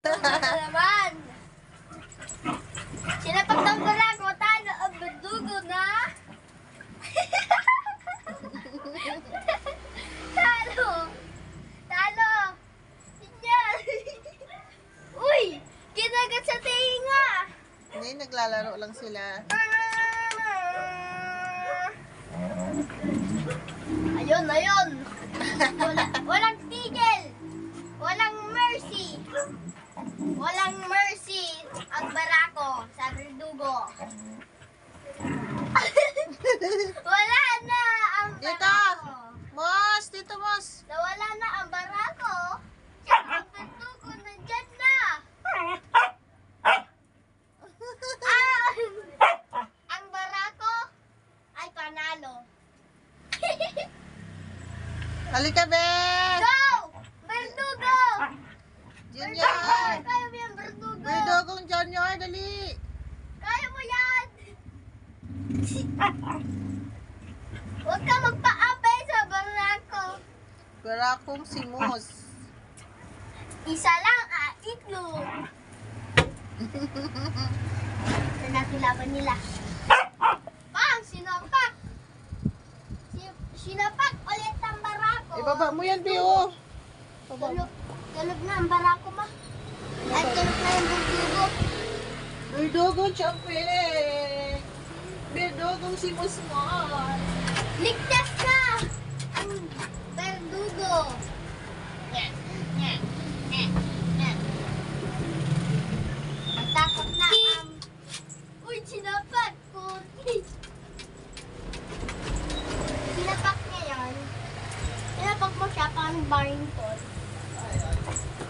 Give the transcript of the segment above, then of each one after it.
Ano naman? Sinapak ng barako tayo ang berdugo na. Talo! Talo! Yan! Uy! Kinagat sa tinga! Hindi, naglalaro lang sila. Ayun, ayun! Walang tigil! Walang mercy! Walang mercy ang barako sa berdugo. Wala na ang Dito! barako. Mos! Dito, Mos! Nawala na ang barako. Ang berdugo nandyan na. Ang barako ay panalo. Halika, Ben! Go! Berdugo! Junior! Kaya mo yan, berdugo! Berdogong Junior, dali! Kaya mo yan! Huwag ka magpa-apay sa barako. Barakong si Mos. Isa lang itlog. Ito na kilaban nila. Bang! Sinapak! Sinapak ulit ang barako. Ibaba mo yan, Bio! Tulog. Tulog na ang barako ma. At tulog na yung berdugo. Berdogong champion! Berdogong si Mos Mos! Ligtas na ang berdugo. Matakot na ang... Uy, sinapak ko. Sinapak niya yan. Sinapak mo siya parang Barrington.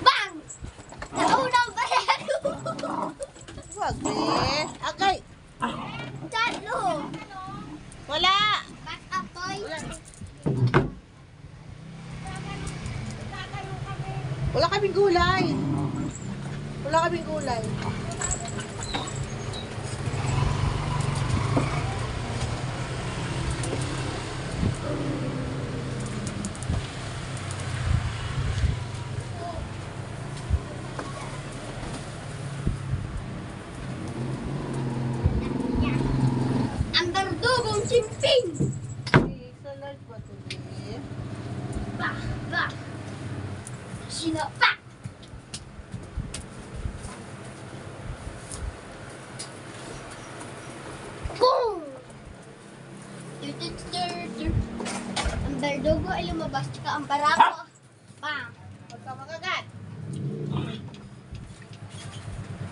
Bang! Naunang barako! Wag, eh! Agay! Talo! Wala! Back up, boy! Wala kaming gulay! Wala kaming gulay. Ang berdugong simping! Salad ba ito, eh? Bah! Bah! Sinapak! Boom! Ang berdugo ay lumabas, tsaka ang barako. Bang! Huwag ka magagat!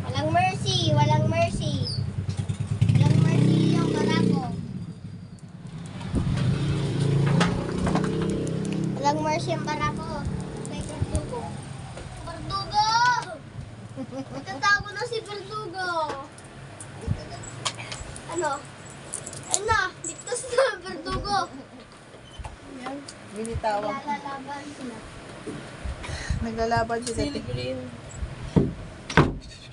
Walang mercy! Walang mercy! Walang mercy yung barako. Walang mercy ang barako. Kay berdugo. Berdugo! Tatago na si berdugo. Ano? Ano? Ligtas na ang berdugo. Yan. Binitawag. Lalaban sila. Naglalaban si Sili Tati. green.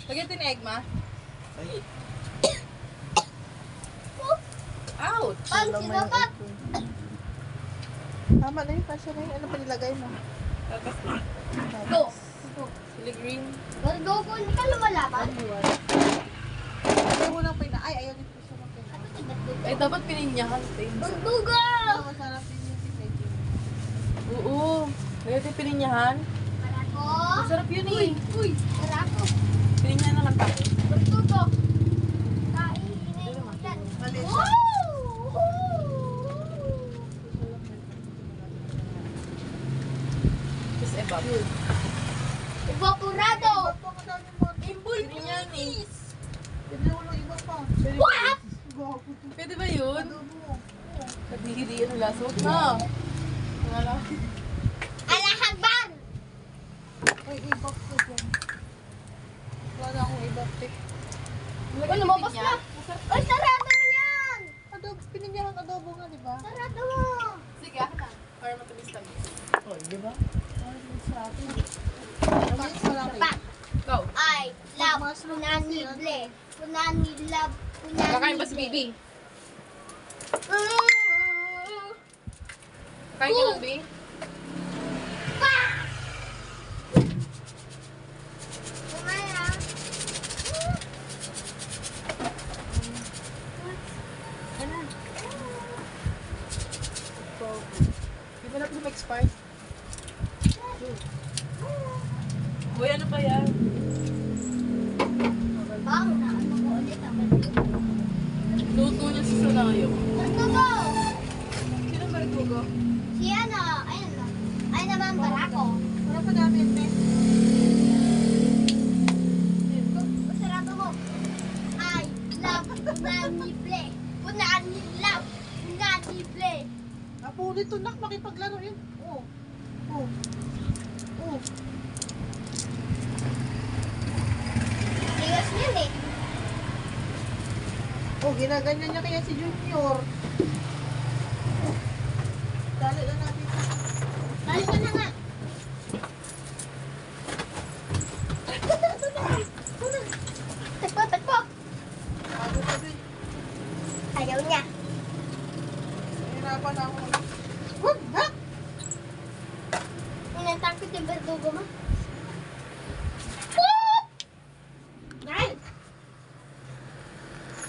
Lagyan din egg, ma. Ouch! Pag Alam mo yung sinapak! ito. Tama na yun. Kasya na yun. Ano pa nilagay mo? Tapos, Go! sili green. Berdugo, hindi ka lumalaban? Ayaw mo lang pina. Ay, ayaw dito siya ng pina. Ay, dapat pininyahan. Berdugo! Masarap din yung pina. Oo. Lagyan din pininyahan. Barako! Masarap yun eh. Uy! Barako! Pininyahan na lang tayo. Berdugo! Kainin mo yan. Mali siya. Woo! Tapos ebab. Evaporado! Pininyahan eh. Pwede mo lang iba pa. What? Pwede ba yun? Adobo. Kadihidi ano lasot na. Wala. Allah Akbar! Ay, ibak ko dyan. Wala akong ibak. Oh, lumabas na! Ay, sarado mo yan! Adobo, pininyahan adobo nga, di ba? Sarado mo! Sige, ako na. Para matamis-tamis. Oh, di ba? Ay, sa akin. Matamis pa lang Pa! eh. Go. I love punanible. Punanilab. Kakain ba si Bibi? Kain ka lang, Bi? Punanilab. pa yan. Bang, naano ko ulit ako. Luto niya sa sanayo. Bartugo! Sino ba luto? Si ano, ayun na. Ay naman, barako. Wala pa namin, ne? Masarap mo. I love unanible. Unanilove. Unanible. Napulit to, nak, makipaglaro yun. Oh. Oh. Oh. Tigas niyan eh. Oh, ginaganyan niya kaya si Junior. Dali na natin. Balik ko na nga. Tagpo, tagpo. Bago sabi. Ayaw niya. Nahirapan ako. Wag, nak! Inantak ko yung bardugo mo.